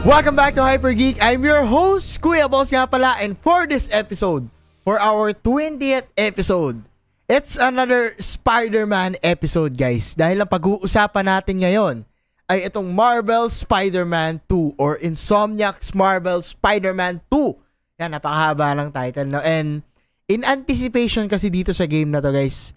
Welcome back to Hyper Geek. I'm your host, Kuya Boss nga pala, and for this episode, for our 20th episode, it's another Spider-Man episode, guys. Dahil ang pag-uusapan natin ngayon ay itong Marvel Spider-Man 2 or Insomniac's Marvel Spider-Man 2. Yan, napakahaba ng title, no? And in anticipation kasi dito sa game na to, guys,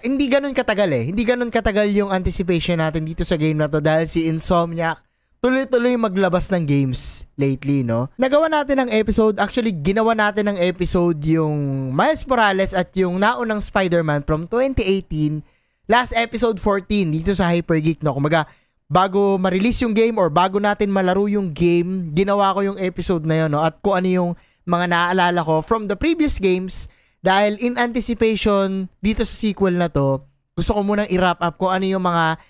hindi ganun katagal eh. Hindi ganun katagal yung anticipation natin dito sa game na to dahil si Insomniac tuloy-tuloy maglabas ng games lately, no? Nagawa natin ng episode, actually ginawa natin ng episode yung Miles Morales at yung naunang Spider-Man from 2018, last episode 14 dito sa Hyper Geek, no? Kumaga, bago ma-release yung game or bago natin malaro yung game, ginawa ko yung episode na yun, no? At kung ano yung mga naaalala ko from the previous games dahil in anticipation dito sa sequel na to, gusto ko munang i-wrap up kung ano yung mga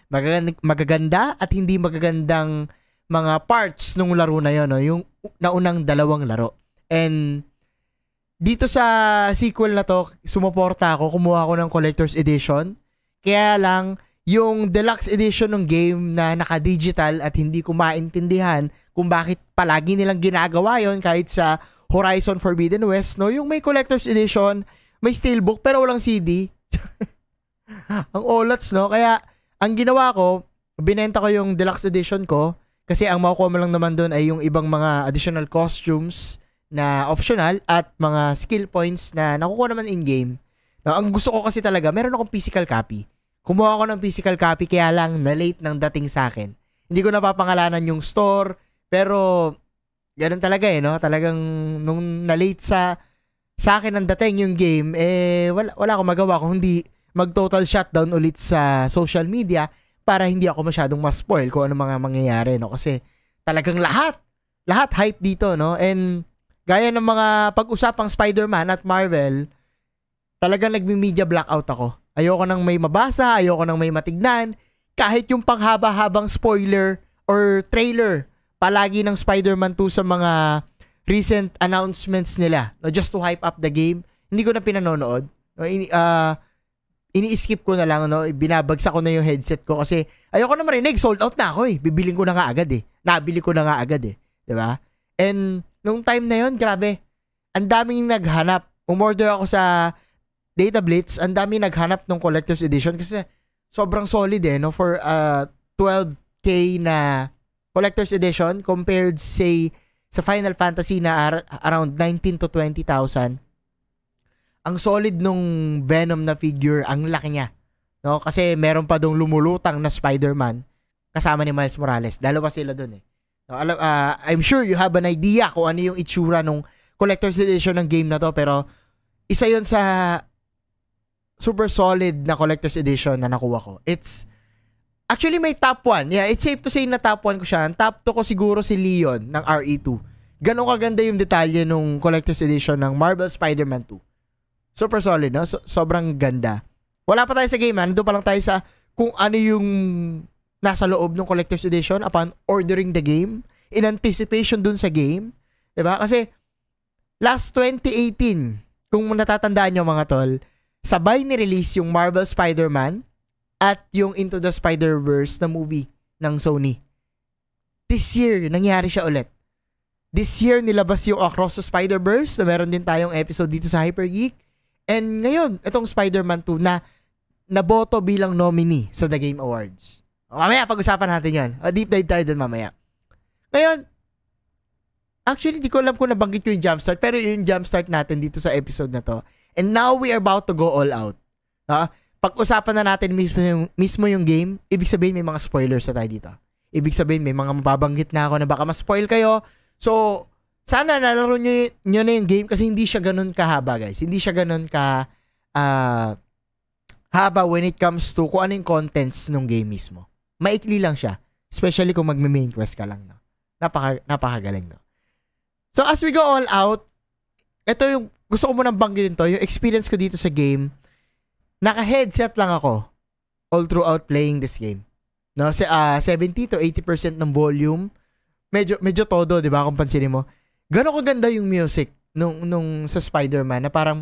magaganda at hindi magagandang mga parts nung laro na yun, no? Yung naunang dalawang laro. And dito sa sequel na to, sumuporta ako, kumuha ako ng Collector's Edition. Kaya lang, yung Deluxe Edition ng game na naka-digital at hindi ko maintindihan kung bakit palagi nilang ginagawa yon kahit sa Horizon Forbidden West, no? Yung may Collector's Edition, may steelbook pero walang CD. Ang olats, no? Kaya, ang ginawa ko, binenta ko yung Deluxe Edition ko kasi ang makukuha mo lang naman doon ay yung ibang mga additional costumes na optional at mga skill points na nakukuha naman in-game. No, ang gusto ko kasi talaga, meron akong physical copy. Kumuha ako ng physical copy kaya lang na-late ng dating sa akin. Hindi ko napapangalanan yung store, pero ganun talaga eh, no? Talagang nung na-late sa akin ang dating yung game, eh wala akong magawa kung hindi mag-total shutdown ulit sa social media para hindi ako masyadong ma-spoil kung ano mga mangyayari, no? Kasi talagang lahat hype dito, no? And gaya ng mga pag-usapang Spider-Man at Marvel, talagang nagmi-media blackout ako. Ayoko nang may mabasa, ayoko nang may matignan, kahit yung panghaba-habang spoiler or trailer palagi ng Spider-Man 2 sa mga recent announcements nila, no? Just to hype up the game, hindi ko na pinanonood. No? Ini-skip ko na lang, no? Binabagsak ko na yung headset ko kasi ayoko na marinig, sold out na ako eh. Bibiling ko na nga agad eh. Nabili ko na nga agad eh. 'Di ba? And nung time na yon, grabe. Ang daming naghanap. Umorder ako sa Data Blitz, ang daming naghanap ng Collector's Edition kasi sobrang solid eh, no? For 12K na Collector's Edition compared say sa Final Fantasy na around 19 to 20,000. Ang solid nung Venom na figure, ang laki niya. No? Kasi meron pa dong lumulutang na Spider-Man kasama ni Miles Morales. Dalawa sila dun eh. No, I'm sure you have an idea kung ano yung itsura nung Collector's Edition ng game na to, pero isa yun sa super solid na Collector's Edition na nakuha ko. It's actually may top 1. Yeah, it's safe to say na top 1 ko siya. Ang top 2 ko siguro si Leon ng RE2. Ganon kaganda yung detalye nung Collector's Edition ng Marvel Spider-Man 2. Super solid, no? Sobrang ganda. Wala pa tayo sa game, ha? Nandun pa lang tayo sa kung ano yung nasa loob ng Collector's Edition upon ordering the game, in anticipation dun sa game. Diba? Kasi last 2018, kung natatandaan nyo mga tol, sabay ni-release yung Marvel Spider-Man at yung Into the Spider-Verse na movie ng Sony. This year, nangyari siya ulit. This year, nilabas yung Across the Spider-Verse na meron din tayong episode dito sa Hyper Geek. And ngayon, itong Spider-Man 2 na naboto bilang nominee sa The Game Awards. Mamaya, pag-usapan natin yan. Deep dive tayo dun mamaya. Ngayon, actually, di ko alam kung nabanggit ko yung jumpstart, pero yung jumpstart natin dito sa episode na to. And now, we are about to go all out. Pag-usapan na natin mismo yung game, ibig sabihin may mga spoilers na tayo dito. Ibig sabihin may mga mababanggit na ako na baka ma-spoil kayo. So, sana nalaro nyo na yung game kasi hindi siya ganun kahaba, guys. Hindi siya ganun haba when it comes to kung ano yung contents ng game mismo. Maikli lang siya. Especially kung magme-main quest ka lang, no? Napakagaling, no? So, as we go all out, ito yung gusto ko munang banggitin to, yung experience ko dito sa game, naka-headset lang ako all throughout playing this game. No? 70 to 80% ng volume. Medyo todo, di ba? Kung pansinin mo. Gano'n kaganda yung music nung sa Spider-Man na parang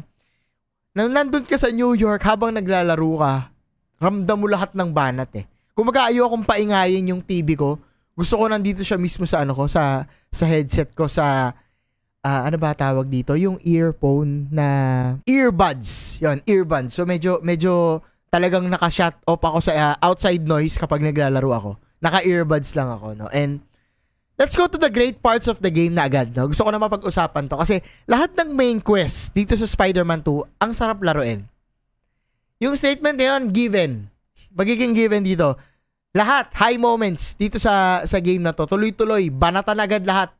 nang nandun ka sa New York habang naglalaro ka, ramdam mo lahat ng banat eh. Kung mag-aayo akong paingayin yung TV ko, Gusto ko nandito siya mismo sa ano ko, sa headset ko, sa ano ba tawag dito? Yung earphone na earbuds. Yun, earbuds. So medyo talagang naka-shut off ako sa outside noise kapag naglalaro ako. Naka-earbuds lang ako, no? And let's go to the great parts of the game na agad, no? Gusto ko na mapag-usapan to kasi lahat ng main quest dito sa Spider-Man 2, ang sarap laruin. Yung statement na yun, given. Magiging given dito. Lahat, high moments dito sa game na to. Tuloy-tuloy, banatan agad lahat.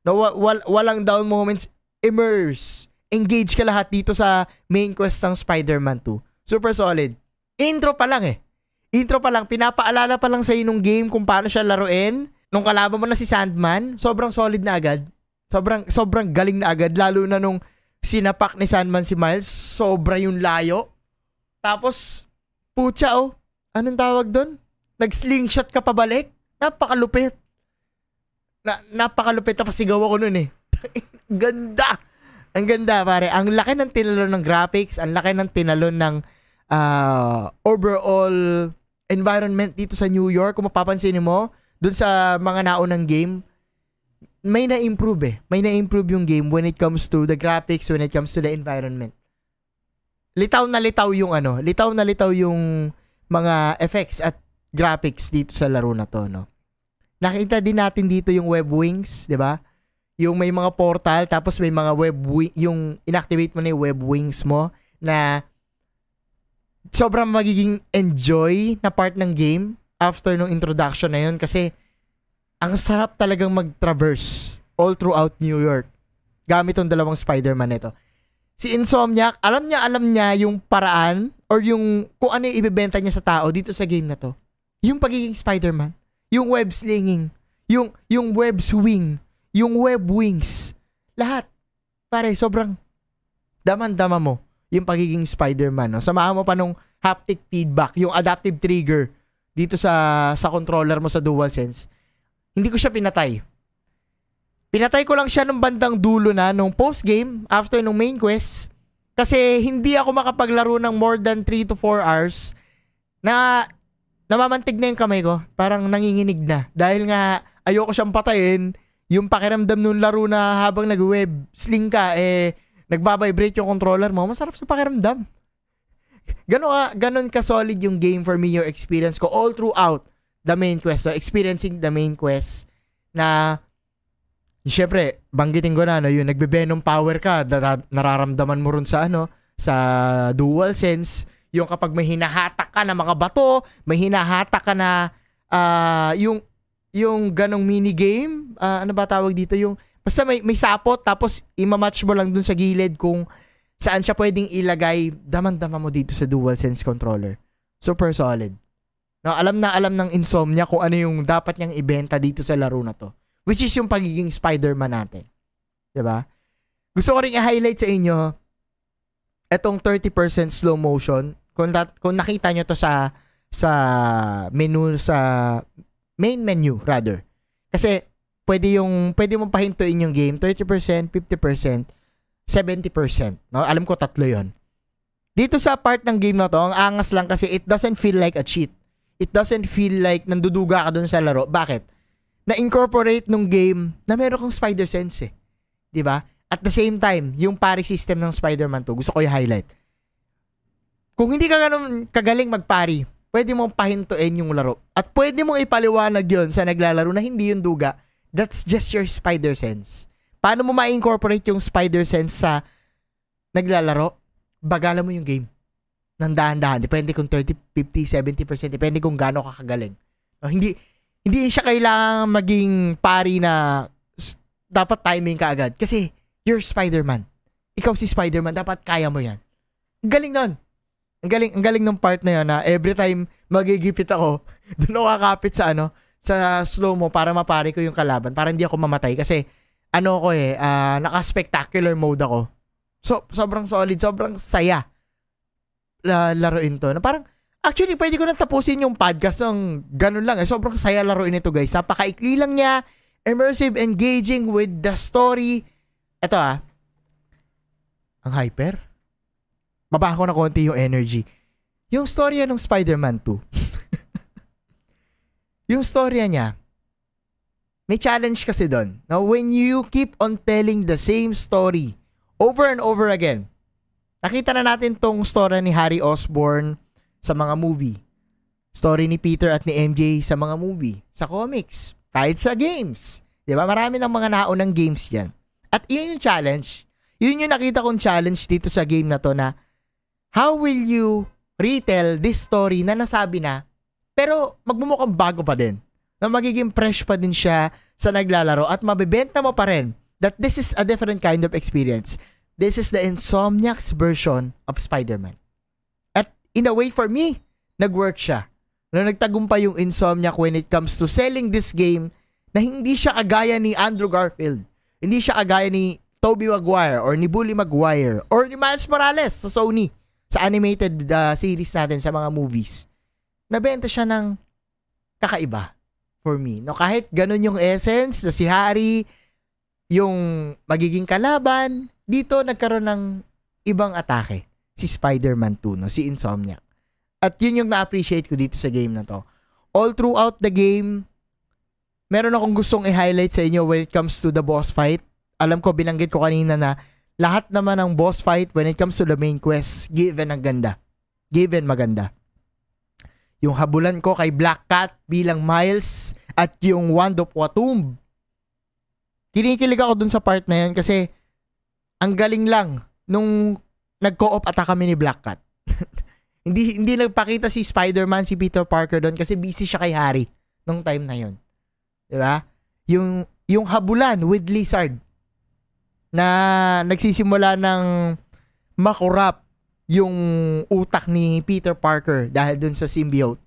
No, walang down moments. Immerse. Engage ka lahat dito sa main quest ng Spider-Man 2. Super solid. Intro pa lang eh. Intro pa lang. Pinapaalala pa lang sa'yo nung game kung paano siya laruin. Nung kalaban mo na si Sandman, sobrang solid na agad. Sobrang galing na agad. Lalo na nung sinapak ni Sandman si Miles, sobra yung layo. Tapos, putya oh. Anong tawag doon? Nag-slingshot ka pabalik? Napakalupit. Napakalupit. Tapos sigaw ako nun eh. Ganda. Ang ganda pare. Ang laki ng tinalon ng graphics. Ang laki ng tinalon ng overall environment dito sa New York. Kung mapapansin mo, dun sa mga naunang game, may na-improve eh. May na-improve yung game when it comes to the graphics, when it comes to the environment. Litaw na litaw yung mga effects at graphics dito sa laro na to, no? Nakita din natin dito yung web wings, di ba? Yung may mga portal, tapos may mga yung inactivate mo na yung web wings mo na sobrang magiging enjoy na part ng game after nung introduction na yun kasi ang sarap talagang mag-traverse all throughout New York gamit tong dalawang Spider-Man nito. Si Insomniac, alam niya yung paraan or yung kung ano yung ibebenta niya sa tao dito sa game na to. Yung pagiging Spider-Man, yung web slinging, yung web swing, yung web wings, lahat. Pare, sobrang daman-dama mo yung pagiging Spider-Man, no? Samahan mo pa nung haptic feedback, yung adaptive trigger dito sa controller mo sa DualSense. Hindi ko siya pinatay. Pinatay ko lang siya nung bandang dulo na, nung post-game, after nung main quest. Kasi hindi ako makapaglaro ng more than 3 to 4 hours na namamantig na yung kamay ko. Parang nanginginig na. Dahil nga ayoko siyang patayin. Yung pakiramdam nung laro na habang nag-web sling ka, nagbabibrate yung controller mo, masarap sa pakiramdam. Ganon ka solid yung game for me, your experience ko all throughout the main quest. So, experiencing the main quest na syempre, banggitin ko na, no, yung nagbe-venom power ka, nararamdaman mo rin sa DualSense, yung kapag may hinahatak ka na mga bato, may hinahatak ka na yung ganong minigame, ano ba tawag dito, yung basta may sapot, tapos imamatch mo lang dun sa gilid kung saan siya pwedeng ilagay, daman-dama mo dito sa DualSense controller. Super solid. No, alam ng Insomnia kung ano yung dapat niyang ibenta dito sa laro na to. Which is yung pagiging Spider-Man natin. Diba? Gusto ko rin i-highlight sa inyo etong 30% slow motion. Kung nakita nyo to sa menu, sa main menu rather. Kasi pwede mong pahintuin yung game 30%, 50%, 70%. No? Alam ko tatlo yon. Dito sa part ng game na to, ang angas lang kasi it doesn't feel like a cheat. It doesn't feel like nanduduga ka dun sa laro. Bakit? Na-incorporate nung game na meron kang Spider-Sense eh. Diba? At the same time, yung parry system ng Spider-Man 2, gusto ko i-highlight. Kung hindi ka ganun kagaling mag-parry, pwede mong pahintuin yung laro. At pwede mong ipaliwanag yun sa naglalaro na hindi yung duga. That's just your Spider-Sense. Paano mo ma-incorporate yung Spider-Sense sa naglalaro? Bagalan mo yung game. Nang dahan-dahan. Depende kung 30, 50, 70%. Depende kung gaano ka kagaling. No, hindi siya kailangang maging pari na dapat timing ka agad. Kasi, you're Spider-Man. Ikaw si Spider-Man, dapat kaya mo yan. Ang galing nun. Ang galing ng part na yun na every time magigipit ako, doon ako kakapit sa sa slow-mo para mapari ko yung kalaban. Para hindi ako mamatay. Kasi, naka-spectacular mode ako. So, sobrang solid, sobrang saya laruin to. Na parang, actually, pwede ko nang tapusin yung podcast ng ganun lang. Sobrang saya laruin ito, guys. Napakaikli lang niya. Immersive, engaging with the story. Ito ang hyper. Baba ko na konti yung energy. Yung storya ng Spider-Man 2. Yung storya niya, may challenge kasi doon. Now, when you keep on telling the same story over and over again, nakita na natin tong story ni Harry Osborn sa mga movie. Story ni Peter at ni MJ sa mga movie, sa comics, kahit sa games. Diba? Marami ng mga naunang games yan. At yun yung challenge. Yun yung nakita kong challenge dito sa game na to na how will you retell this story na nasabi na pero magmumukhang bago pa din. Na magiging fresh pa din siya sa naglalaro at mabibenta mo pa rin that this is a different kind of experience. This is the Insomniac's version of Spider-Man. At in a way for me, nag-work siya. Na nagtagumpay yung Insomniac when it comes to selling this game na hindi siya kagaya ni Andrew Garfield. Hindi siya kagaya ni Tobey Maguire or ni Bully Maguire or ni Miles Morales sa Sony sa animated series natin sa mga movies. Nabenta siya ng kakaiba for me. No, kahit ganun yung essence na si Harry, yung magiging kalaban, dito nagkaroon ng ibang atake. Si Spider-Man 2, no? Si Insomniac. At yun yung na-appreciate ko dito sa game na to. All throughout the game, meron akong gustong i-highlight sa inyo when it comes to the boss fight. Alam ko, binanggit ko kanina na lahat naman ng boss fight when it comes to the main quest, given ang ganda. Given maganda. Yung habulan ko kay Black Cat bilang Miles at yung Wand of Watumb. Kinikilig ako dun sa part na yun kasi ang galing lang nung nag-co-op attack kami ni Black Cat. Hindi nagpakita si Spider-Man, si Peter Parker doon kasi busy siya kay Harry nung time na yun. Diba? Yung habulan with Lizard na nagsisimula ng makurap yung utak ni Peter Parker dahil dun sa symbiote.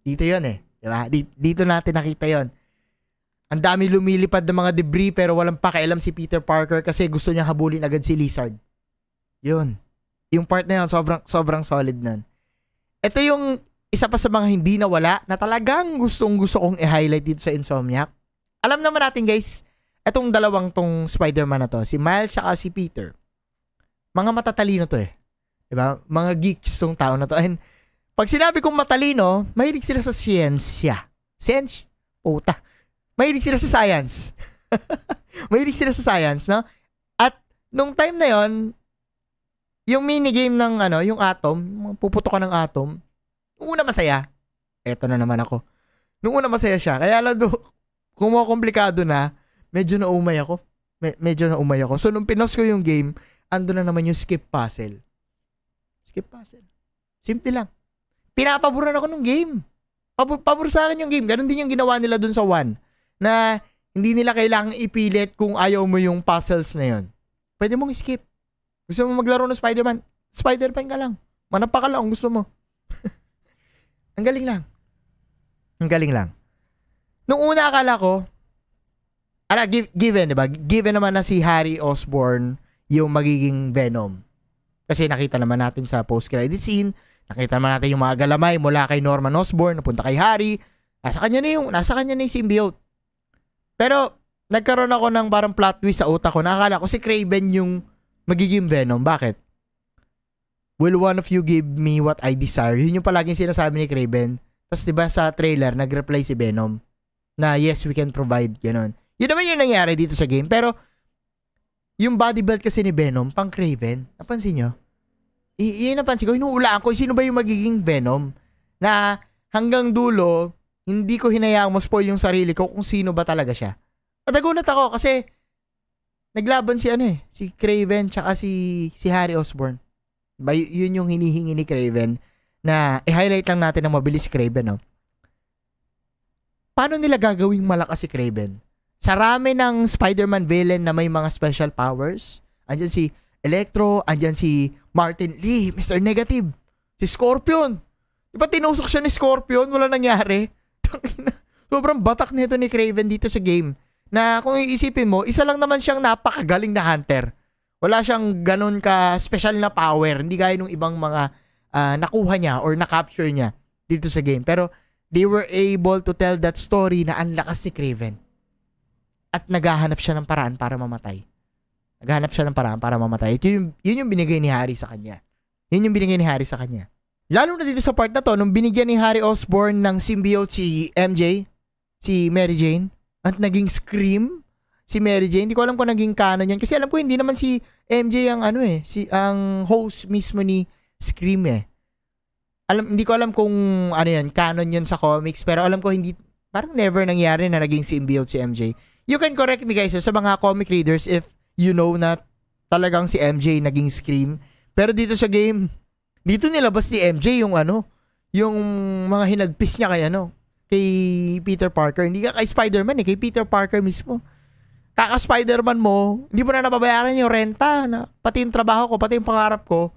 Dito yun eh. Diba? Dito natin nakita yon. Ang dami lumilipad ng mga debris pero walang pakialam si Peter Parker kasi gusto niya habulin agad si Lizard. Yun. Yung part na yun, sobrang solid nun. Ito yung isa pa sa mga hindi nawala na talagang gusto kong i-highlight dito sa Insomniac. Alam naman natin guys, itong dalawang tong Spider-Man na to, si Miles at si Peter, mga matatalino to eh. Diba? Mga geeks tong tao na to. And pag sinabi kong matalino, mahilig sila sa siyensya. Puta. Mahilig sila sa science. Mahilig sila sa science, no? At nung time na yon, yung minigame ng yung atom, puputo ka ng atom, nung una masaya. Eto na naman ako. Nung una masaya siya. Kaya lang kung komplikado na, medyo naumay ako. Medyo naumay ako. So nung pinos ko yung game, ando na naman yung skip puzzle. Skip puzzle. Simple lang. Pinapaboran ako ng game. Pabor sa akin yung game. Ganon din yung ginawa nila dun sa 1. Na hindi nila kailangang ipilit kung ayaw mo yung puzzles na yun. Pwede mong skip. Gusto mo maglaro ng Spider-Man? Spider-Man ka lang. Manapa ka lang kung gusto mo. Ang galing lang. Ang galing lang. Nung una akala ko, given, diba? Given naman na si Harry Osborn yung magiging Venom. Kasi nakita naman natin sa post-credit scene, nakita naman natin yung mga galamay mula kay Norman Osborn, napunta kay Harry, nasa kanya na yung symbiote. Pero, nagkaroon ako ng parang plot twist sa utak ko. Nakakala ko si Kraven yung magiging Venom. Bakit? Will one of you give me what I desire? Yun yung palaging sinasabi ni Kraven. Tapos diba sa trailer, nag-reply si Venom na yes, we can provide. Ganon. Yun naman yung nangyari dito sa game. Pero, yung body belt kasi ni Venom, pang Kraven, napansin nyo? Yun napansin ko, inuulaan ko, sino ba yung magiging Venom? Na hanggang dulo, hindi ko hinayaang ma-spoil yung sarili ko kung sino ba talaga siya. At nagulat ako kasi naglaban si Kraven tsaka si Harry Osborn. Diba, yun yung hinihingi ni Kraven na i-highlight lang natin ng mabilis si Kraven, no? Paano nila gagawing malakas si Kraven? Sa rami ng Spider-Man villain na may mga special powers, andyan si Electro, andyan si Martin Lee, Mr. Negative, si Scorpion. Diba tinusok siya ni Scorpion? Wala nangyari. Sobrang batak nito ni Kraven dito sa game. Na kung iisipin mo, isa lang naman siyang napakagaling na hunter. Wala siyang ganun ka special na power. Hindi gaya nung ibang mga nakuha niya or na-capture niya dito sa game. Pero they were able to tell that story na ang lakas ni Kraven. At naghahanap siya ng paraan para mamatay. Yun yung binigay ni Harry sa kanya. Lalo na dito sa part na to, nung binigyan ni Harry Osborn ng symbiote si MJ, si Mary Jane, at naging Scream si Mary Jane. Hindi ko alam kung naging canon yan. Kasi alam ko hindi naman si MJ ang ang host mismo ni Scream eh. Hindi ko alam kung canon yun sa comics. Pero alam ko hindi, parang never nangyari na naging symbiote si MJ. You can correct me guys sa mga comic readers if you know na talagang si MJ naging Scream. Pero dito sa game, dito nilabas ni MJ yung yung mga hinagpis niya kay Peter Parker. Hindi ka kay Spider-Man kay Peter Parker mismo. Kaka-Spider-Man mo, hindi mo na nababayaran yung renta, pati yung trabaho ko, pati yung pangarap ko,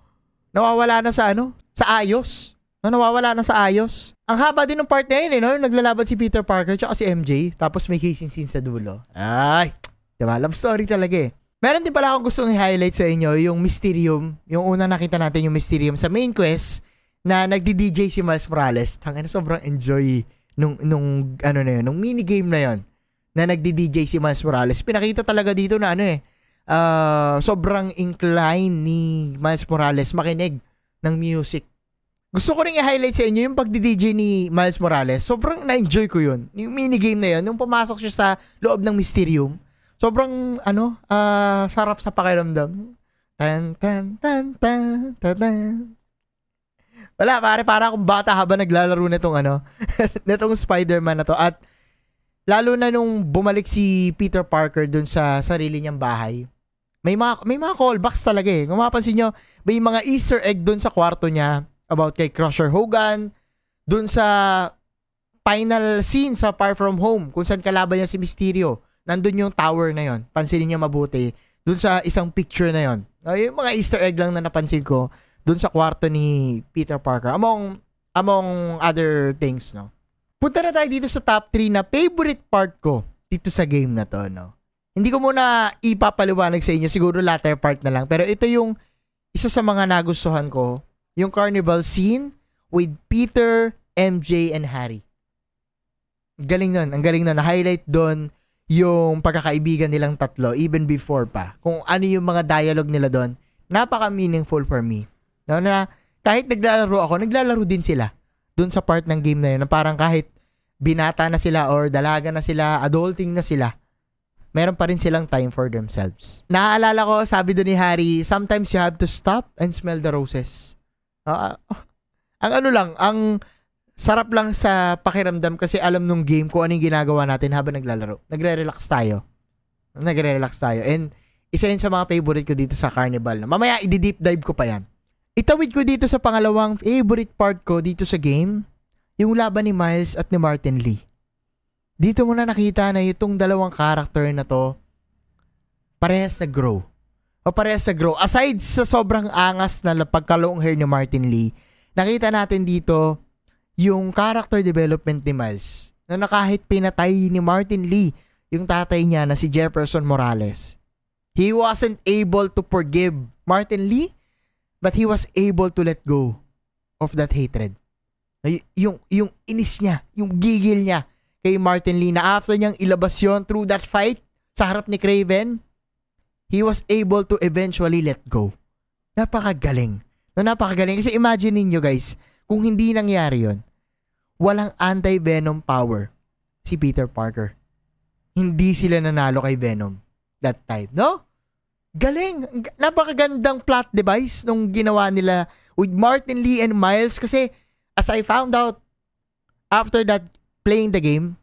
nawawala na sa sa ayos. Nawawala na sa ayos. Ang haba din ng part na yun, no? Naglalaban si Peter Parker tsaka si MJ, tapos may kissing scene sa dulo. Ay, diba? Love story talaga eh. Meron din pala akong gustong i-highlight sa inyo, yung Mysterium, yung unang nakita natin yung Mysterium sa main quest, na nagdi-DJ si Miles Morales. Tangina, sobrang enjoy nung minigame na yon na nagdi-DJ si Miles Morales. Pinakita talaga dito na sobrang incline ni Miles Morales makinig ng music. Gusto ko rin i-highlight sa inyo yung pagdi-DJ ni Miles Morales. Sobrang na-enjoy ko yun. Yung minigame na yun, nung pumasok siya sa loob ng Mysterium, sobrang sarap sa pakiramdam. Tan tan tan tan tan tan. Wala pare, para akong bata habang naglalaro netong Spider-Man na to. At lalo na nung bumalik si Peter Parker dun sa sarili niyang bahay. May mga callbacks talaga eh. Kung mapapansin nyo, may mga Easter egg dun sa kwarto niya about kay Crusher Hogan, dun sa final scene sa Far From Home, kung saan kalaban niya si Mysterio. Nandun yung tower na yon. Pansinin niyo mabuti. Dun sa isang picture na yon. Yung mga Easter egg lang na napansin ko dun sa kwarto ni Peter Parker. Among other things, no? Punta na tayo dito sa top 3 na favorite part ko dito sa game na to, no? Hindi ko muna ipapaliwanag sa inyo, siguro latter part na lang. Pero ito yung isa sa mga nagustuhan ko, yung carnival scene with Peter, MJ, and Harry. Galing nun, ang galing nun. Na-highlight doon yung pagkakaibigan nilang tatlo, even before pa. Kung ano yung mga dialogue nila doon, napaka-meaningful for me. No, na kahit naglalaro din sila doon sa part ng game na yun, na parang kahit binata na sila or dalaga na sila, adulting na sila, meron pa rin silang time for themselves. Naaalala ko, sabi doon ni Harry, sometimes you have to stop and smell the roses. Ang sarap lang sa pakiramdam kasi alam nung game kung ano yung ginagawa natin habang naglalaro. Nagre-relax tayo. And isa yun sa mga favorite ko dito sa Carnival. Mamaya, i-deep dive ko pa yan. Itawid ko dito sa pangalawang favorite part ko dito sa game, yung laban ni Miles at ni Martin Lee. Dito mo na nakita na itong dalawang character na to, parehas na grow. Aside sa sobrang angas na pagka-long hair ni Martin Lee, nakita natin dito yung character development ni Miles. Na kahit pinatay ni Martin Lee yung tatay niya na si Jefferson Morales, he wasn't able to forgive Martin Lee, but he was able to let go of that hatred. Yung inis niya, yung gigil niya kay Martin Lee na after niyang ilabas yun through that fight sa harap ni Kraven, he was able to eventually let go. Napakagaling. Kasi imagine niyo guys, kung hindi nangyari yun, walang anti-venom power si Peter Parker. Hindi sila nanalo kay Venom that time, no? Galing. Napakagandang plot device nung ginawa nila with Martin Lee and Miles kasi as I found out after that playing the game,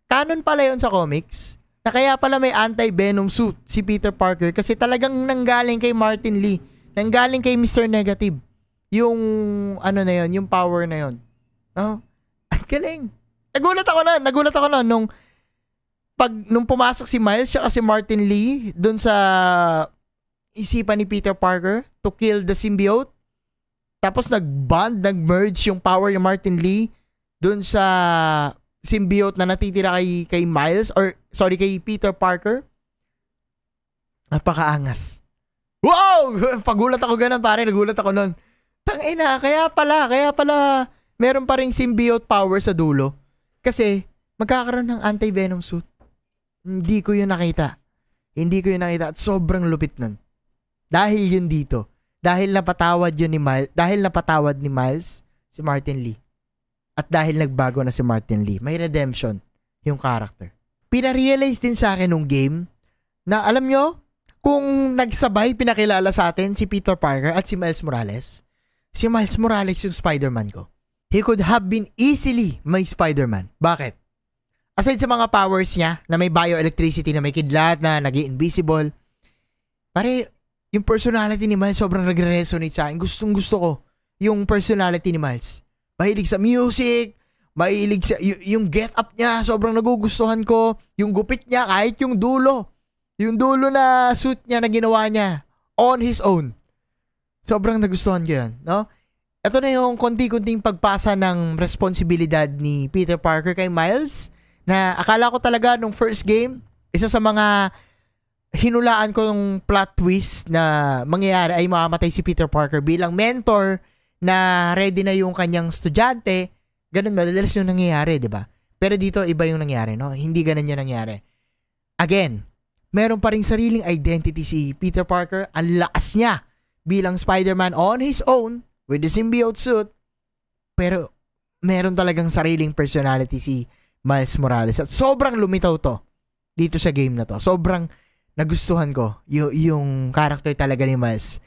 canon pala yun sa comics na kaya pala may anti-venom suit si Peter Parker kasi talagang nanggaling kay Martin Lee, nanggaling kay Mr. Negative yung yung power na yun. Oh, galing. Nagulat ako na nung pumasok si Miles at si Martin Lee dun sa isipan ni Peter Parker to kill the symbiote. Tapos nag-merge yung power ni Martin Lee dun sa symbiote na natitira kay Miles kay Peter Parker. Napakaangas. Wow! Pagulat ako ganun, pare. Nagulat ako nun. Tangina, kaya pala meron pa ring symbiote power sa dulo. Kasi magkakaroon ng anti-venom suit. Hindi ko yun nakita at sobrang lupit nun. Dahil yun dito. Dahil napatawad ni Miles si Martin Lee. At dahil nagbago na si Martin Lee, may redemption yung character. pinarealize din sa akin nung game na alam nyo, kung nagsabay pinakilala sa atin si Peter Parker at si Miles Morales, si Miles Morales yung Spider-Man ko. He could have been easily my Spider-Man. Bakit? Aside sa mga powers niya, na may bioelectricity, na may kidlat, na nag-invisible, pare, yung personality ni Miles sobrang nagre-resonate sa akin. Gustong gusto ko yung personality ni Miles. Mahilig sa music, mahilig sa, yung get up niya, sobrang nagugustuhan ko. Yung gupit niya, kahit yung dulo na suit niya na ginawa niya on his own. Sobrang nagustuhan ko yan, no? Ito na yung konti-kunting pagpasa ng responsibilidad ni Peter Parker kay Miles na akala ko talaga nung first game, isa sa mga hinulaan ko ng plot twist na mangyayari ay mamamatay si Peter Parker bilang mentor na ready na yung kanyang estudyante. Ganun madalas yung nangyayari, di ba? Pero dito iba yung nangyari, no? Hindi ganun yung nangyari. Again, meron pa ring sariling identity si Peter Parker. Ang lakas niya bilang Spider-Man on his own with the symbiote suit. Pero meron talagang sariling personality si Miles Morales. At sobrang lumitaw to dito sa game na to. Sobrang nagustuhan ko yung character talaga ni Miles.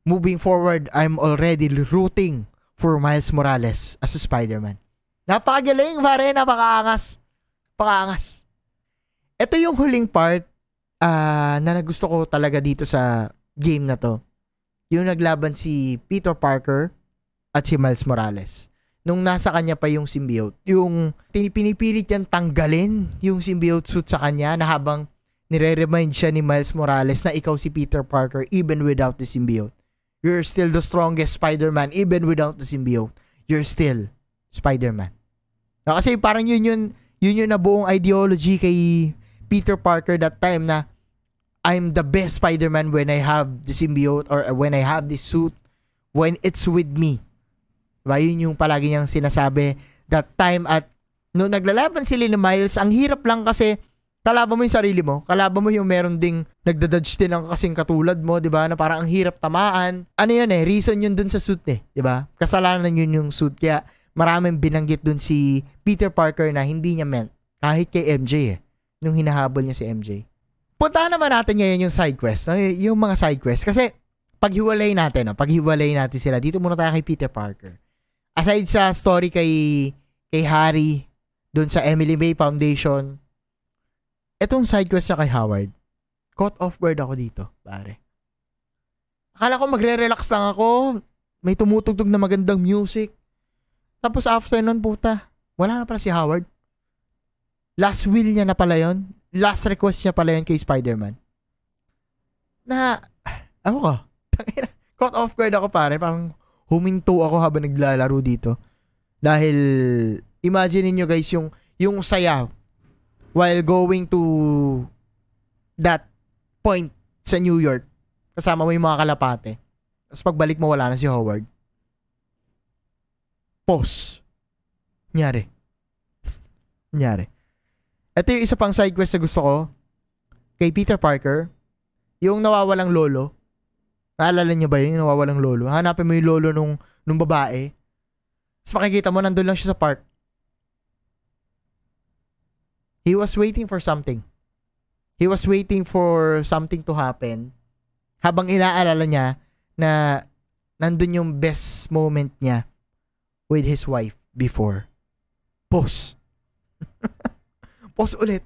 Moving forward, I'm already rooting for Miles Morales as a Spider-Man. Napakagaling, pare. Napakaangas. Pakaangas. Ito yung huling part na nagusto ko talaga dito sa game na to. Yung naglaban si Peter Parker at si Miles Morales. Nung nasa kanya pa yung symbiote. Yung pinipilit niyang tanggalin yung symbiote suit sa kanya na habang nire-remind siya ni Miles Morales na ikaw si Peter Parker even without the symbiote. You're still the strongest Spider-Man even without the symbiote. You're still Spider-Man. Kasi parang yun yung nabuong ideology kay Peter Parker that time na I'm the best Spider-Man when I have the symbiote or when I have this suit, when it's with me. Diba? Yun yung palagi niyang sinasabi that time. At nung naglalaban sila ni Miles, ang hirap lang kasi kalaban mo yung sarili mo. Kalaban mo yung meron ding nagdadodge din ng kasing katulad mo, diba? Na parang ang hirap tamaan. Ano yun reason yun dun sa suit diba? Kasalanan yun yung suit. Kaya maraming binanggit dun si Peter Parker na hindi niya meant. Kahit kay MJ nung hinahabol niya si MJ. Puntahan naman natin ngayon yung side quest. Yung mga side quest. Kasi paghiwalay natin sila. Dito muna tayo kay Peter Parker. Aside sa story kay Harry, dun sa Emily May Foundation, etong side quest niya kay Howard, caught off guard ako dito, pare. Akala ko magre-relax lang ako. May tumutugtog na magandang music. Tapos after nun, puta, wala na pala si Howard. Last will niya na pala yun. Last request niya pala yun kay Spider-Man. Na, ako ko, caught off guard ako, pare. Parang huminto ako habang naglalaro dito. Dahil, imagine niyo guys, yung saya while going to that point sa New York. Kasama mo yung mga kalapate. Tapos pagbalik mo, wala na si Howard. Pause. Nyari. Ito yung isa pang side quest na gusto ko kay Peter Parker. Yung nawawalang lolo. Naalala niyo ba yun? Yung nawawalang lolo. Hanapin mo yung lolo nung babae. Tapos makikita mo, nandun lang siya sa park. He was waiting for something. He was waiting for something to happen. Habang inaalala niya na nandun yung best moment niya with his wife before. Pause. Pause ulit.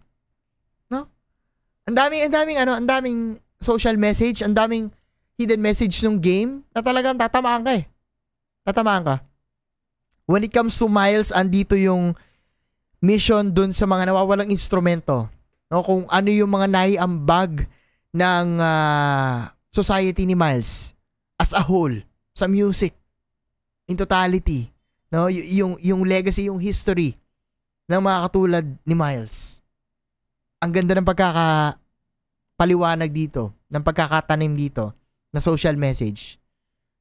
No? Ang daming social message, ang daming hidden message ng game na talagang tatamaan ka Tatamaan ka. When it comes to Miles, andito yung mission dun sa mga nawawalang instrumento. No? Kung ano yung mga naiambag ng society ni Miles as a whole, sa music, in totality. No? Yung legacy, yung history ng mga katulad ni Miles. Ang ganda ng pagkakapaliwanag dito, ng pagkakatanim dito na social message.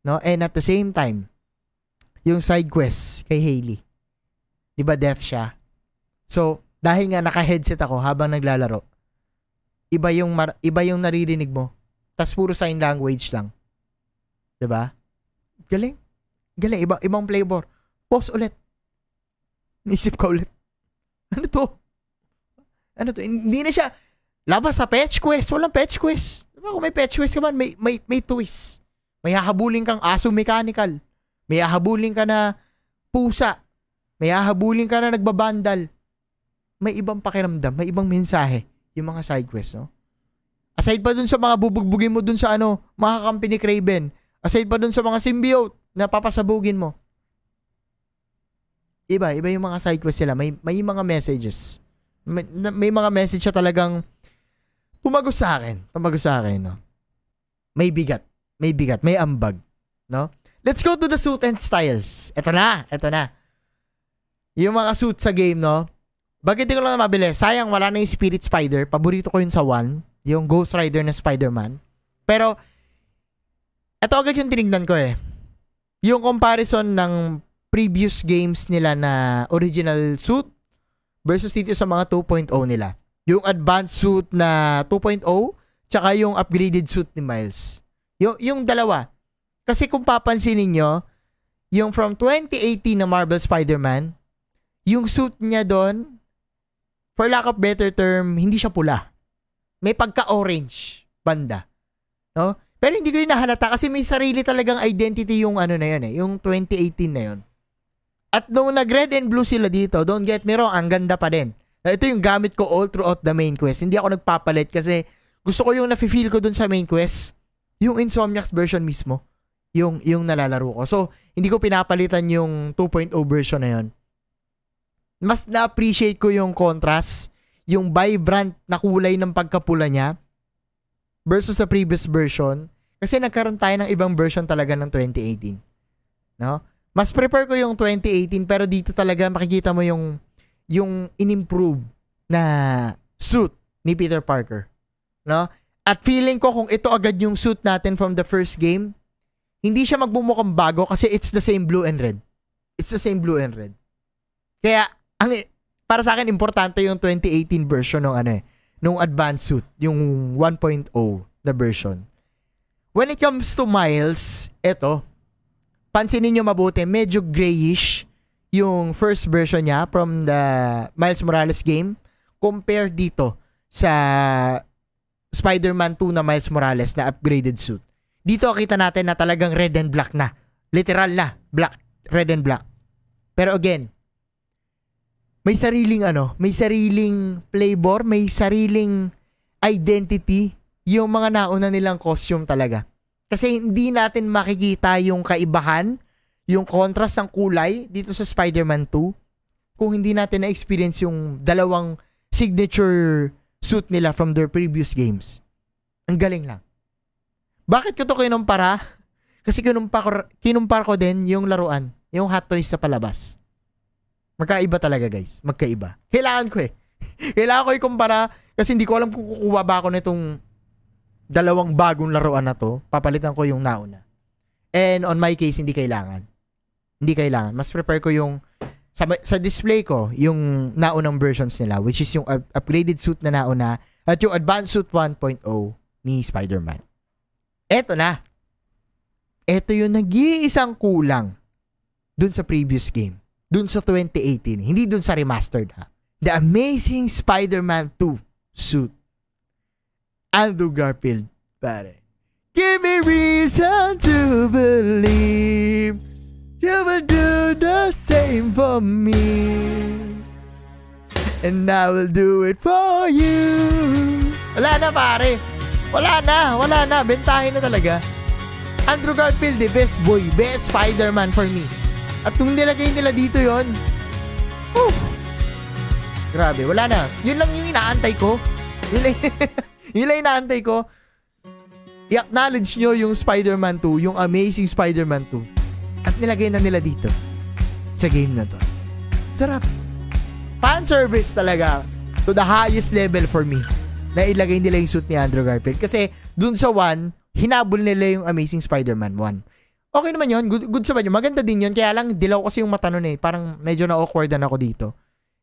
No? And at the same time, yung side quest kay Hailey. 'Di ba deaf siya? So, dahil nga naka-headset ako habang naglalaro, iba yung naririnig mo. Tas puro sign language lang. 'Di ba? Galing. Ibang flavor. Pause ulit. Naisip ka ulit. Ano to? Ano to? Hindi na siya labas sa fetch quest. Walang fetch quest. Diba, kung may fetch quest ka man, may twist. May hahabulin kang aso mechanical. May hahabulin ka na pusa. May hahabulin ka na nagbabandal. May ibang pakiramdam, may ibang mensahe yung mga side quests, no? Aside pa dun sa mga bubugbugin mo dun sa mga kampi ni Kraven. Aside pa dun sa mga symbiote na papasabugin mo. Iba yung mga side quests nila. May mga messages. May mga message siya talagang tumagos sa akin, no? May bigat, may ambag, no? Let's go to the suit and styles. Ito na. Yung mga suit sa game, no? Bakit di ko lang mabili? Sayang, wala na yung Spirit Spider. Paborito ko yun sa 1. Yung Ghost Rider na Spider-Man. Pero, ito agad yung tinignan ko eh. Yung comparison ng previous games nila na original suit versus dito sa mga 2.0 nila. Yung advanced suit na 2.0 tsaka yung upgraded suit ni Miles. Yung dalawa. Kasi kung papansinin nyo, yung from 2018 na Marvel Spider-Man, yung suit niya doon, for lack of better term, hindi siya pula. May pagka-orange banda. No? Pero hindi ko yun nahalata kasi may sarili talagang identity yung na yun eh. Yung 2018 na yun. At nung nag-red and blue sila dito, don't get me wrong, ang ganda pa din. Ito yung gamit ko all throughout the main quest. Hindi ako nagpapalit kasi gusto ko yung nafe-feel ko dun sa main quest. Yung Insomniac's version mismo. Yung nalalaro ko. So, hindi ko pinapalitan yung 2.0 version na yun. Mas na-appreciate ko yung contrast, yung vibrant na kulay ng pagkapula niya versus the previous version kasi nagkaroon tayo ng ibang version talaga ng 2018. No? Mas prefer ko yung 2018 pero dito talaga makikita mo yung in-improve na suit ni Peter Parker. No? At feeling ko kung ito agad yung suit natin from the first game, hindi siya magbumukhang bago kasi it's the same blue and red. It's the same blue and red. Kaya para sa akin importante yung 2018 version nung advanced suit, yung 1.0 na version. When it comes to Miles, pansinin nyo mabuti, medyo grayish yung first version niya from the Miles Morales game compared dito sa Spider-Man 2 na Miles Morales na upgraded suit. Dito kita natin na talagang red and black na. Literal na, red and black. Pero again, may sariling flavor, may sariling identity yung mga nauna nilang costume talaga. Kasi hindi natin makikita yung kaibahan, yung contrast ng kulay dito sa Spider-Man 2 kung hindi natin na-experience yung dalawang signature suit nila from their previous games. Ang galing lang. Bakit ko to kinumpara? Kasi kinumpara ko din yung laruan, yung Hot Toys sa palabas. Magkaiba talaga guys. Magkaiba. Kailangan ko Kailangan ko ikumpara kasi hindi ko alam kung kukuha ba ako nitong dalawang bagong laruan na to. Papalitan ko yung nauna. And on my case, hindi kailangan. Mas prepare ko yung sa display ko, yung naunang versions nila which is yung upgraded suit na nauna at yung advanced suit 1.0 ni Spider-Man. Eto na. Eto yung nag-iisang kulang dun sa previous game. Dun sa 2018. Hindi dun sa remastered ha. The Amazing Spider-Man 2 suit. Andrew Garfield. Pare. Give me reason to believe you will do the same for me. And I will do it for you. Wala na pare. Wala na. Bentahin na talaga. Andrew Garfield, the best boy. Best Spider-Man for me. At kung nilagay nila dito yon, grabe, wala na. Yun lang yung inaantay ko. Yun lang inaantay ko. I-acknowledge nyo yung Spider-Man 2, yung Amazing Spider-Man 2. At nilagay na nila dito sa game na to. Sarap. Fan service talaga to the highest level for me na ilagay nila yung suit ni Andrew Garfield. Kasi dun sa 1, hinabol nila yung Amazing Spider-Man 1. Okay naman yun. Good sa banyo. Maganda din yun. Kaya lang, dilaw kasi yung mata nun eh. Parang medyo na-awkwardan ako dito.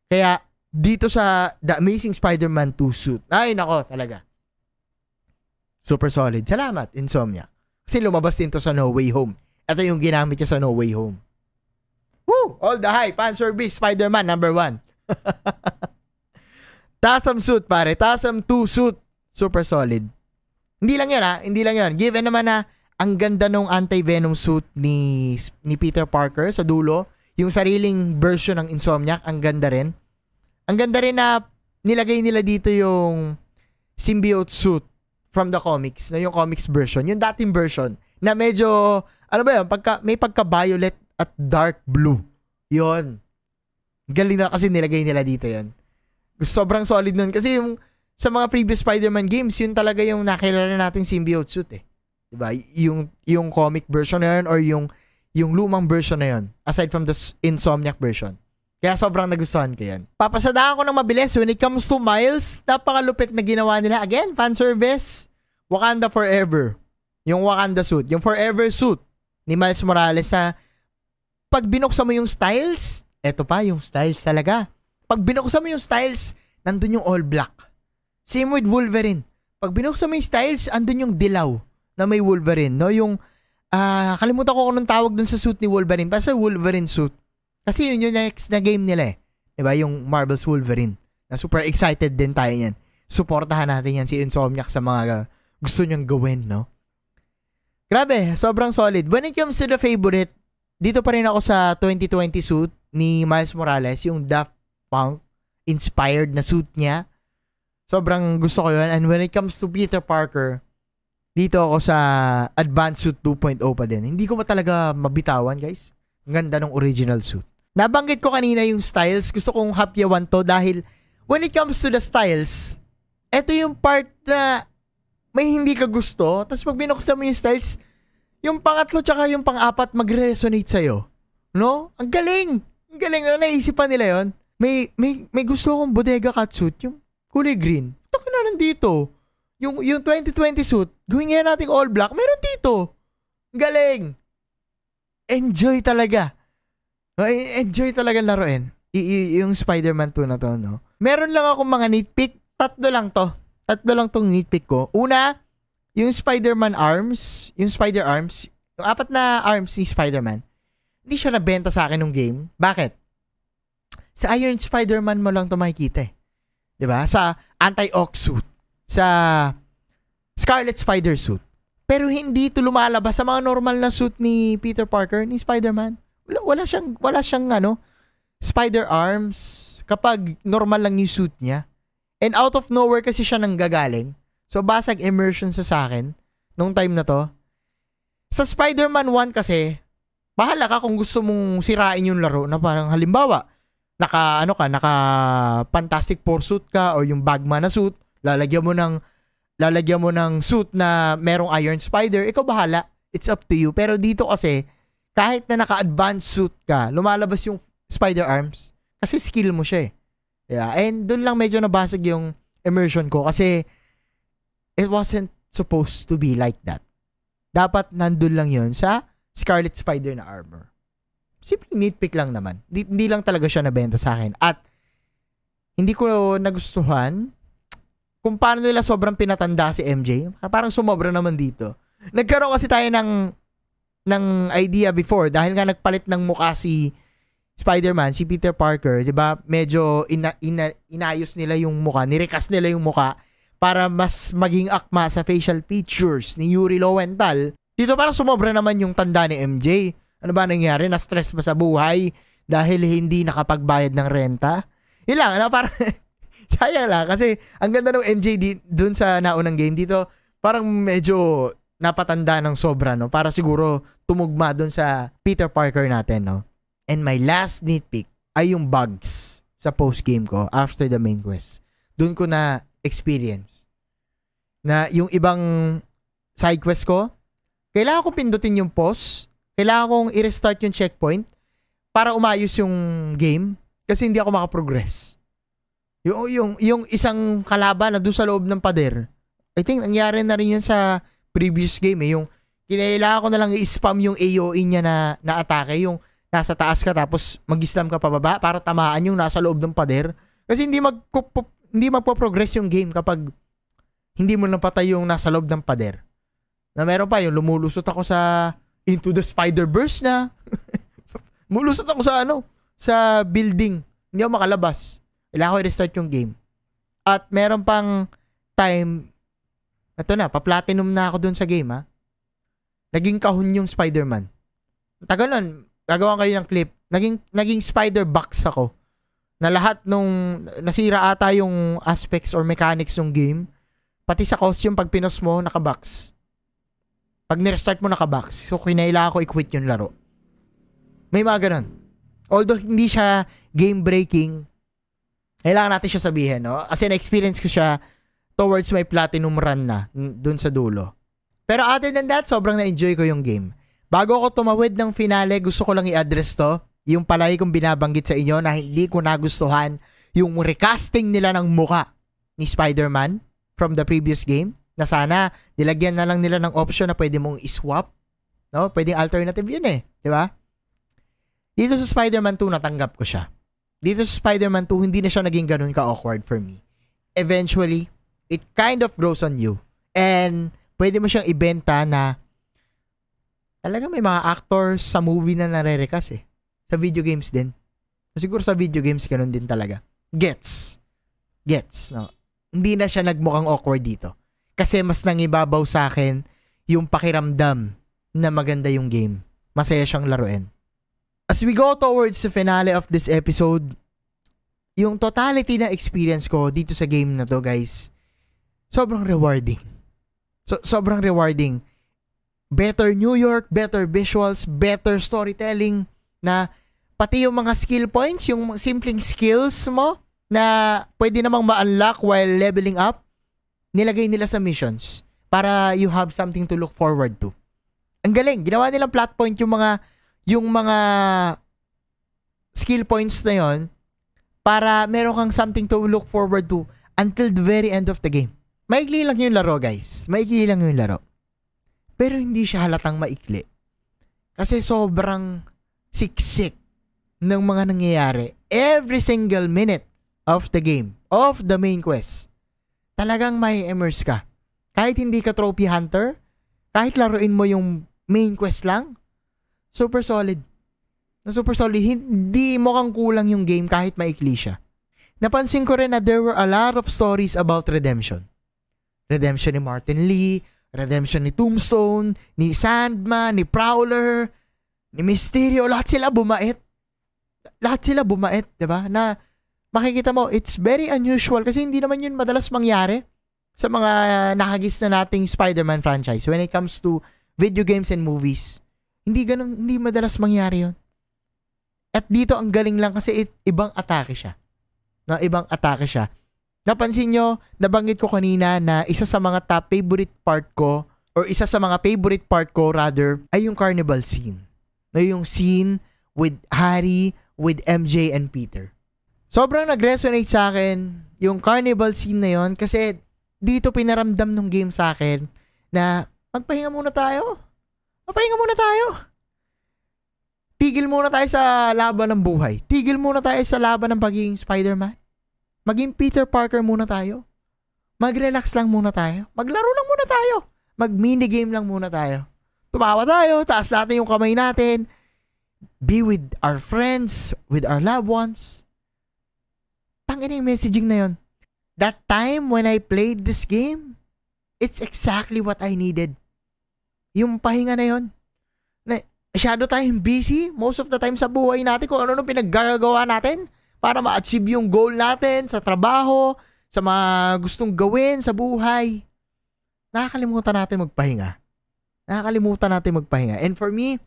Kaya, dito sa The Amazing Spider-Man 2 suit. Ay, nako, talaga. Super solid. Salamat, Insomnia. Kasi lumabas din to sa No Way Home. Ito yung ginamit niya sa No Way Home. Woo! All the hype. Fan service. Spider-Man, number 1. Tasam suit, pare. Tasam 2 suit. Super solid. Hindi lang yun, ha? Hindi lang yun. Given naman na ang ganda nung anti-venom suit ni Peter Parker sa dulo. Yung sariling version ng Insomniac, ang ganda rin. Ang ganda rin na nilagay nila dito yung symbiote suit from the comics, na yung comics version. Yung dating version na medyo, ano ba yun, may pagka-violet at dark blue. Yun. Galing na kasi nilagay nila dito yun. Sobrang solid nun. Kasi yung sa mga previous Spider-Man games, yun talaga yung nakilala nating symbiote suit eh. Diba? Yung comic version na yun or yung lumang version na yun. Aside from the Insomniac version. Kaya sobrang nagustuhan ko yan. Papasadaan ko ng mabilis when it comes to Miles. Napakalupit na ginawa nila. Again, fan service. Wakanda Forever. Yung Wakanda suit. Yung Forever suit ni Miles Morales na pag binuksan mo yung styles, eto pa yung styles talaga. Pag binuksan mo yung styles, nandun yung all black. Same with Wolverine. Pag binuksan mo yung styles, andun yung dilaw na may Wolverine. No? Yung, kalimutan ko kung anong tawag dun sa suit ni Wolverine. Basta Wolverine suit. Kasi yun yung next na game nila eh. Diba? Yung Marvel's Wolverine. Na super excited din tayo yan. Suportahan natin yan si Insomniac sa mga gusto niyang gawin, no? Grabe, sobrang solid. When it comes to the favorite, dito pa rin ako sa 2020 suit ni Miles Morales, yung Daft Punk inspired na suit niya. Sobrang gusto ko yun. And when it comes to Peter Parker, dito ako sa Advanced Suit 2.0 pa din. Hindi ko talaga mabitawan, guys. Ang ganda ng original suit. Nabanggit ko kanina yung styles. Gusto kong hapyawan to dahil when it comes to the styles, eto yung part na may hindi ka gusto. Tapos pag binuksan mo yung styles, yung pangatlo tsaka yung pang-apat magre-resonate sa'yo. No? Ang galing! Ang galing na naisipan nila yon. May gusto akong bodega catsuit, yung kulay green. Ito ka na nandito. Yung 2020 suit, gawin nga natin all black, meron dito. Ang galing! Enjoy talaga. Enjoy talaga laruin. Yung Spider-Man 2 na to, no? Meron lang akong mga nitpick. Tatlo lang tong nitpick ko. Una, yung Spider-Man arms, yung Spider arms, yung 4 na arms ni Spider-Man, hindi siya nabenta sa akin nung game. Bakit? Sa Iron Spider-Man mo lang to makikita eh. 'Di ba? Sa Anti-Ox suit, sa Scarlet Spider suit. Pero hindi ito lumalabas sa mga normal na suit ni Peter Parker, ni Spider-Man. Wala siyang spider arms kapag normal lang yung suit niya. And out of nowhere kasi siya nanggagaling. So basag immersion sa akin nung time na to. Sa Spider-Man 1 kasi, bahala ka kung gusto mong sirain yung laro na parang halimbawa, naka Fantastic Four suit ka or yung Bagman na suit, lalagyan mo ng suit na merong Iron Spider, ikaw bahala. It's up to you. Pero dito kasi, kahit na naka-advanced suit ka, lumalabas yung spider arms kasi skill mo siya eh. Yeah. And doon lang medyo nabasag yung immersion ko kasi it wasn't supposed to be like that. Dapat nandun lang yun sa Scarlet Spider na armor. Simple nitpick lang naman. Hindi lang talaga siya nabenta sa akin. At hindi ko nagustuhan kung paano nila sobrang pinatanda si MJ. Parang sumobra naman dito. Nagkaroon kasi tayo ng idea before dahil nga nagpalit ng mukha si Spider-Man, si Peter Parker, 'di ba? Medyo inayos nila yung mukha, nirekas nila yung mukha para mas maging akma sa facial features ni Yuri Lowenthal. Dito parang sumobra naman yung tanda ni MJ. Ano ba nangyari? Na-stress ba sa buhay dahil hindi nakapagbayad ng renta? Yun lang, parang sayang lang kasi ang ganda ng MJ dun sa naunang game dito, parang medyo napatanda ng sobra, no? Para siguro tumugma dun sa Peter Parker natin, no? And my last nitpick ay yung bugs sa post-game ko after the main quest. Dun ko na experience na yung ibang side quest ko, kailangan kong pindutin yung pause, kailangan kong i-restart yung checkpoint para umayos yung game kasi hindi ako makaprogress. Yung isang kalaban na doon sa loob ng pader, I think nangyari na rin yun sa previous game eh. Yung kailangan ko na lang i-spam yung AOE niya na atake, yung nasa taas ka tapos mag-slam ka pababa para tamaan yung nasa loob ng pader. Kasi hindi magpo-progress yung game kapag hindi mo napatay yung nasa loob ng pader. Na meron pa yung lumulusot ako sa Into the Spider-Verse na mulusot ako sa sa building. Hindi ako makalabas. Kailangan ko i-restart yung game. At meron pang time, ito na, pa-platinum na ako dun sa game ha. Naging kahon yung Spider-Man. Tagal nun, gagawa kayo ng clip. Naging Spider-Box ako. Na lahat nung nasira ata yung aspects or mechanics ng game. Pati sa costume, pag pinos mo, nakabox. Pag nirestart mo, nakabox. So, kinailangan ko i-quit yung laro. May mga ganun. Although, hindi siya game-breaking, kailangan natin siya sabihin, no? Kasi na-experience ko siya towards my platinum run na, dun sa dulo. Pero other than that, sobrang na-enjoy ko yung game. Bago ako tumawid ng finale, gusto ko lang i-address to. Yung palagi kong binabanggit sa inyo na hindi ko nagustuhan yung recasting nila ng muka ni Spider-Man from the previous game. Na sana, nilagyan na lang nila ng option na pwede mong iswap. No? Pwedeng alternative yun eh. Di ba? Dito sa Spider-Man 2, natanggap ko siya. Dito sa Spider-Man 2, hindi na siya naging ganun ka-awkward for me. Eventually, it kind of grows on you. And, pwede mo siyang ibenta na talaga may mga actors sa movie na nare-recast eh. Sa video games din. Siguro sa video games, ganun din talaga. Gets, no? Hindi na siya nagmukhang awkward dito. Kasi mas nangibabaw sa akin yung pakiramdam na maganda yung game. Masaya siyang laruin. As we go towards the finale of this episode, yung totality na experience ko dito sa game na to, guys, sobrang rewarding. Sobrang rewarding. Better New York, better visuals, better storytelling, na pati yung mga skill points, yung simpleng skills mo na pwede namang ma-unlock while leveling up, nilagay nila sa missions para you have something to look forward to. Ang galing, ginawa nilang plot point yung mga skill points na yon para meron kang something to look forward to until the very end of the game. Maikli lang yung laro, guys. Maikli lang yung laro. Pero hindi siya halatang maikli. Kasi sobrang siksik ng mga nangyayari every single minute of the game, of the main quest. Talagang may immerse ka. Kahit hindi ka trophy hunter, kahit laruin mo yung main quest lang, super solid. Super solid. Hindi mo kang kulang yung game kahit maikli siya. Napansin ko rin na there were a lot of stories about redemption. Redemption ni Martin Lee, redemption ni Tombstone, ni Sandman, ni Prowler, ni Mysterio, lahat sila bumait. Lahat sila bumait, 'di ba? Na makikita mo, it's very unusual kasi hindi naman yun madalas mangyari sa mga nakagis na nating Spider-Man franchise when it comes to video games and movies. Hindi madalas mangyari yun. At dito ang galing lang kasi ibang atake siya. No, ibang atake siya. Napansin nyo, nabanggit ko kanina na isa sa mga top favorite part ko ay yung carnival scene. No, yung scene with Harry, with MJ and Peter. Sobrang nag-resonate sa akin yung carnival scene na yon kasi dito pinaramdam ng game sa akin na magpahinga muna tayo. Tigil muna tayo sa laban ng buhay. Tigil muna tayo sa laban ng pagiging Spider-Man. Maging Peter Parker muna tayo. Mag-relax lang muna tayo. Maglaro lang muna tayo. Mag-minigame lang muna tayo. Tumawa tayo. Taas natin yung kamay natin. Be with our friends, with our loved ones. Tangin yung messaging na yon. That time when I played this game, it's exactly what I needed. Yung pahinga na yon. Masyado tayong busy most of the time sa buhay natin kung ano pinaggagawa natin para ma-achieve yung goal natin sa trabaho, sa mga gustong gawin sa buhay. Nakakalimutan natin magpahinga. And for me,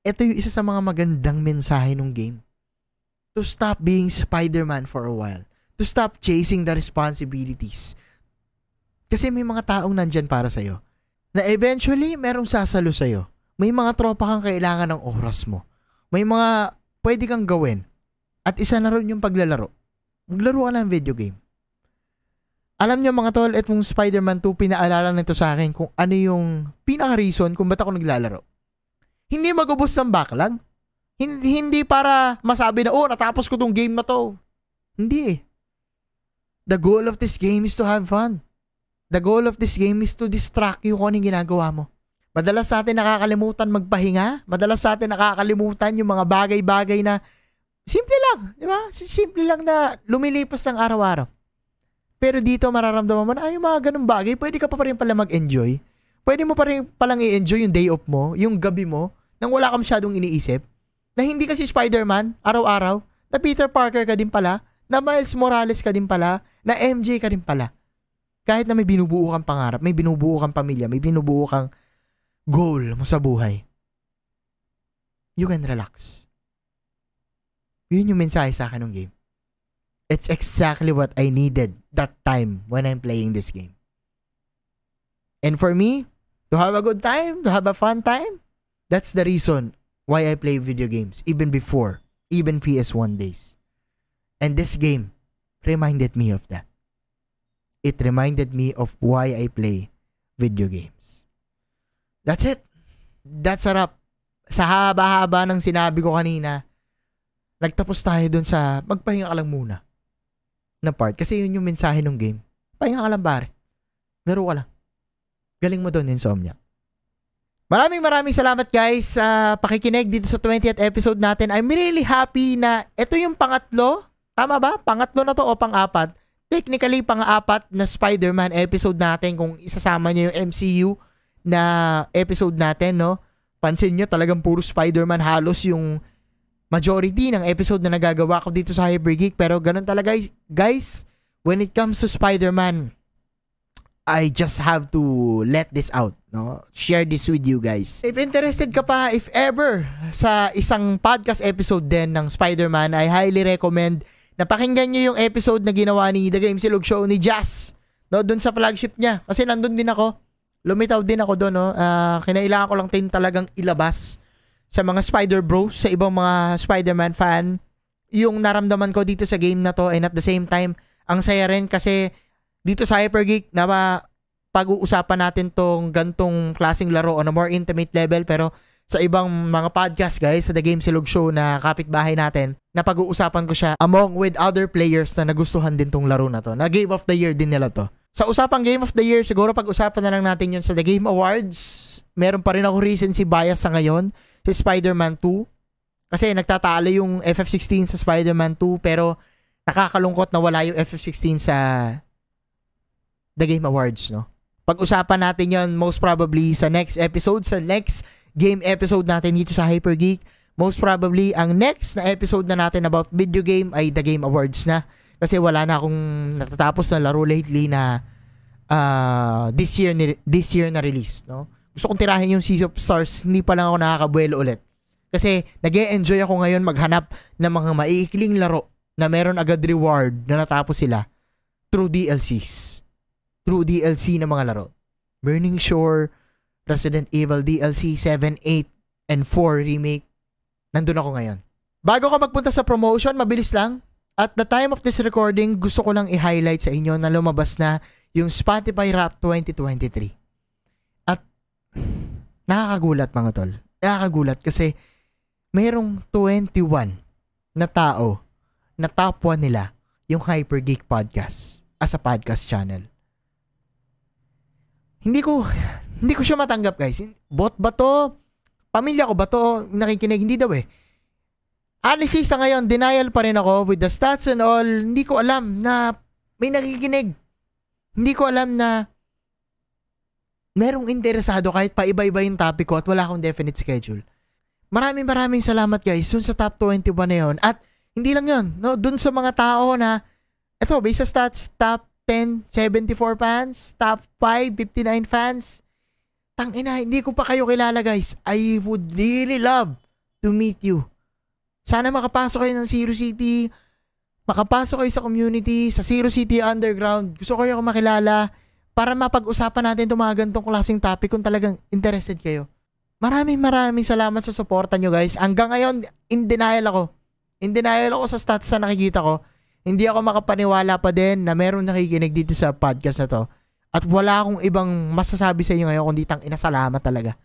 ito yung isa sa mga magandang mensahe ng game. To stop being Spider-Man for a while. To stop chasing the responsibilities. Kasi may mga taong nandyan para sa'yo. Na eventually, merong sasalo sa'yo. May mga tropa kang kailangan ng oras mo. May mga pwede kang gawin. At isa na rin yung paglalaro. Maglaro ka ng video game. Alam niyo mga tol, itong Spider-Man 2, pinaalala nito sa akin kung ano yung pinaka-reason kung ba't ako naglalaro. Hindi magubos ng backlog. Hindi para masabi na, natapos ko tong game na to. Hindi eh. The goal of this game is to have fun. The goal of this game is to distract you kung anong ginagawa mo. Madalas sa atin nakakalimutan magpahinga. Madalas sa atin nakakalimutan yung mga bagay-bagay na simple lang, di ba? Simple lang na lumilipas ng araw-araw. Pero dito mararamdaman mo na yung mga ganung bagay, pwede ka pa rin pala mag-enjoy. Pwede mo pa rin palang i-enjoy yung day off mo, yung gabi mo, nang wala ka masyadong iniisip. Na hindi kasi Spider-Man, araw-araw, na Peter Parker ka din pala, na Miles Morales ka din pala, na MJ ka din pala. Kahit na may binubuo kang pangarap, may binubuo kang pamilya, may binubuo kang goal mo sa buhay, you can relax. Yun yung mensahe sa akin ng game. It's exactly what I needed that time when I'm playing this game. And for me, to have a good time, to have a fun time, that's the reason why I play video games, even before, even PS1 days. And this game reminded me of that. It reminded me of why I play video games. That's it. That's a wrap. Sa haba-haba ng sinabi ko kanina, nagtapos tayo dun sa magpahinga ka lang muna na part. Kasi yun yung mensahe ng game. Pahinga ka lang pare. Laro ka lang. Galing mo dun, Insomniac. Maraming salamat guys sa pakikinig dito sa 20th episode natin. I'm really happy na ito yung pangatlo. Tama ba? Pangatlo na to o pang-apat? Technically, pang-apat na Spider-Man episode natin kung isasama niyo yung MCU na episode natin, no? Pansin nyo, talagang puro Spider-Man halos yung majority ng episode na nagagawa ko dito sa Hypergeek. Pero ganun talaga guys, when it comes to Spider-Man, I just have to let this out, no? Share this with you guys. If interested ka pa, if ever, sa isang podcast episode din ng Spider-Man, I highly recommend na pakinggan nyo yung episode na ginawa ni The Game Silog Show ni Jazz, no? Doon sa flagship niya. Kasi nandun din ako. Lumitaw din ako doon, no? Kinailangan ko lang din talagang ilabas sa mga Spider Bros, sa ibang mga Spider-Man fan, yung naramdaman ko dito sa game na to. And at the same time, ang saya rin kasi dito sa Hypergeek na pag-uusapan natin tong gantong klaseng laro on a more intimate level. Pero sa ibang mga podcast guys, sa The Game Silog Show na kapitbahay natin, na pag-uusapan ko siya among with other players na nagustuhan din tong laro na to. Na Game of the Year din nila to. Sa usapang Game of the Year, siguro pag-usapan na lang natin yun sa The Game Awards. Meron pa rin ako recency bias sa ngayon sa Spider-Man 2. Kasi nagtatalo yung FF16 sa Spider-Man 2 pero nakakalungkot na wala yung FF16 sa The Game Awards, no? Pag-usapan natin yon most probably sa next episode, sa next game episode natin dito sa Hypergeek. Most probably, ang next na episode na natin about video game ay The Game Awards na. Kasi wala na akong natatapos na laro lately na this year na release, no? Gusto kong tirahin yung Sea of Stars, hindi pa lang ako nakakabuelo ulit. Kasi nag-e-enjoy ako ngayon maghanap ng mga maiikling laro na meron agad reward na natapos sila through DLCs. Through DLC na mga laro. Burning Shore, Resident Evil DLC 7, 8, and 4 remake. Nandun ako ngayon. Bago ko magpunta sa promotion, mabilis lang. At the time of this recording, gusto ko lang i-highlight sa inyo na lumabas na yung Spotify Wrapped 2023. At nakakagulat mga tol. Nakakagulat kasi mayroong 21 na tao na top 1 nila yung Hypergeek Podcast as a podcast channel. Hindi ko siya matanggap guys. Bot ba to? Pamilya ko ba to? Nakikinig? Hindi daw eh. Honestly, sa ngayon, denial pa rin ako with the stats and all. Hindi ko alam na may nakikinig. Hindi ko alam na merong interesado kahit pa iba-iba yung topic ko at wala akong definite schedule. Maraming salamat guys dun sa top 21 na yun. At hindi lang yun, no? Dun sa mga tao na, eto, based sa stats, top 10, 74 fans, top 5, 59 fans. Tangina, hindi ko pa kayo kilala guys. I would really love to meet you. Sana makapasok kayo ng Zero City, makapasok kayo sa community, sa Zero City Underground. Gusto ko kayo makilala para mapag-usapan natin itong mga gantong klaseng topic kung talagang interested kayo. Maraming salamat sa suporta nyo guys. Hanggang ngayon, in denial ako. In denial ako sa stats na nakikita ko. Hindi ako makapaniwala pa din na meron nakikinig dito sa podcast na to. At wala akong ibang masasabi sa inyo ngayon kundi tangina, salamat talaga.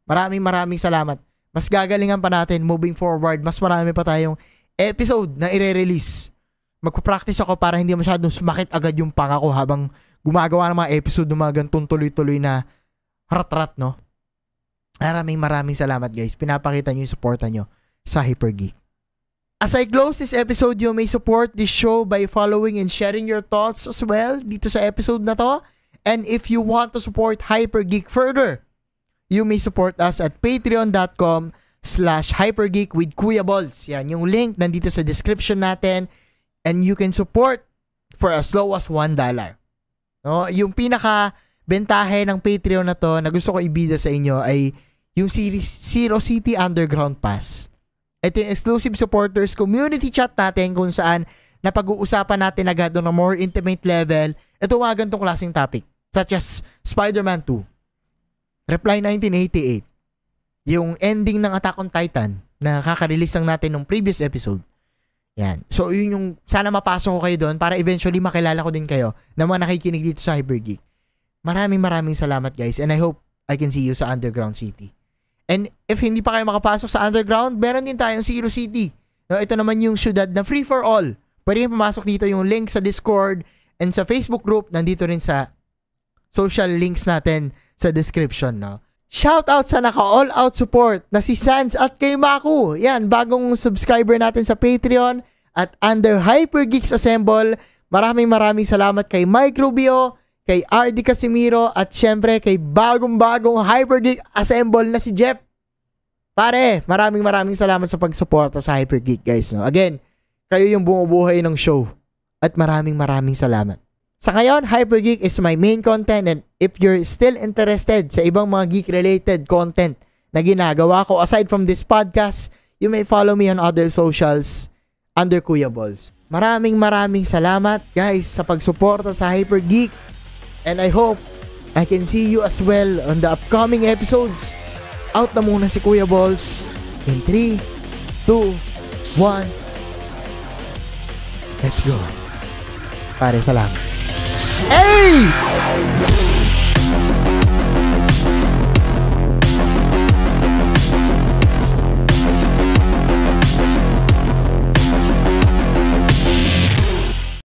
Maraming salamat. Mas gagalingan pa natin moving forward. Mas marami pa tayong episode na ire-release. Magpa-practice ako para hindi masyadong sumakit agad yung panga ko habang gumagawa ng mga episode ng mga gantong tuloy-tuloy na rat-rat, no? Maraming salamat guys. Pinapakita nyo yung supporta nyo sa Hypergeek. As I close this episode, you may support this show by following and sharing your thoughts as well dito sa episode na to. And if you want to support Hypergeek further, you may support us at patreon.com/hypergeek with Kuya Balls. Yan, yung link nandito sa description natin. And you can support for as low as $1. No? Yung pinaka-bentahe ng Patreon na to na gusto ko ibida sa inyo ay yung series Zero City Underground Pass. Ito yung exclusive supporters community chat natin kung saan napag-uusapan natin agad on a more intimate level ito mga ganitong klaseng topic such as Spider-Man 2, Reply 1988, yung ending ng Attack on Titan na kaka-release lang natin nung previous episode. Yan. So yun yung sana mapasok ko kayo doon para eventually makilala ko din kayo na mga nakikinig dito sa Hypergeek. Maraming salamat guys, and I hope I can see you sa Underground City. And if hindi pa kayo makapasok sa Underground, meron din tayong Zero City. No, ito naman yung syudad na free for all. Pwede yung pumasok dito, yung link sa Discord and sa Facebook group, nandito rin sa social links natin sa description. No? Shoutout sa naka-all-out support na si Sans at kay Maku. Yan, bagong subscriber natin sa Patreon at under Hypergeeks Assemble. Maraming salamat kay Mike Rubio, kay RD Casimiro, at syempre kay bagong Hypergeek Assemble na si Jeff. Pare, maraming salamat sa pagsuporta sa Hypergeek guys. No? Again, kayo yung bumubuhay ng show. At maraming salamat. Sa ngayon, Hypergeek is my main content, and if you're still interested sa ibang mga geek-related content na ginagawa ko aside from this podcast, you may follow me on other socials under Kuya Balls. Maraming salamat guys sa pagsuporta sa Hypergeek. And I hope I can see you as well on the upcoming episodes. Out na muna si Kuya Balls. In 3, 2, 1. Let's go. Pare, salamat. Hey!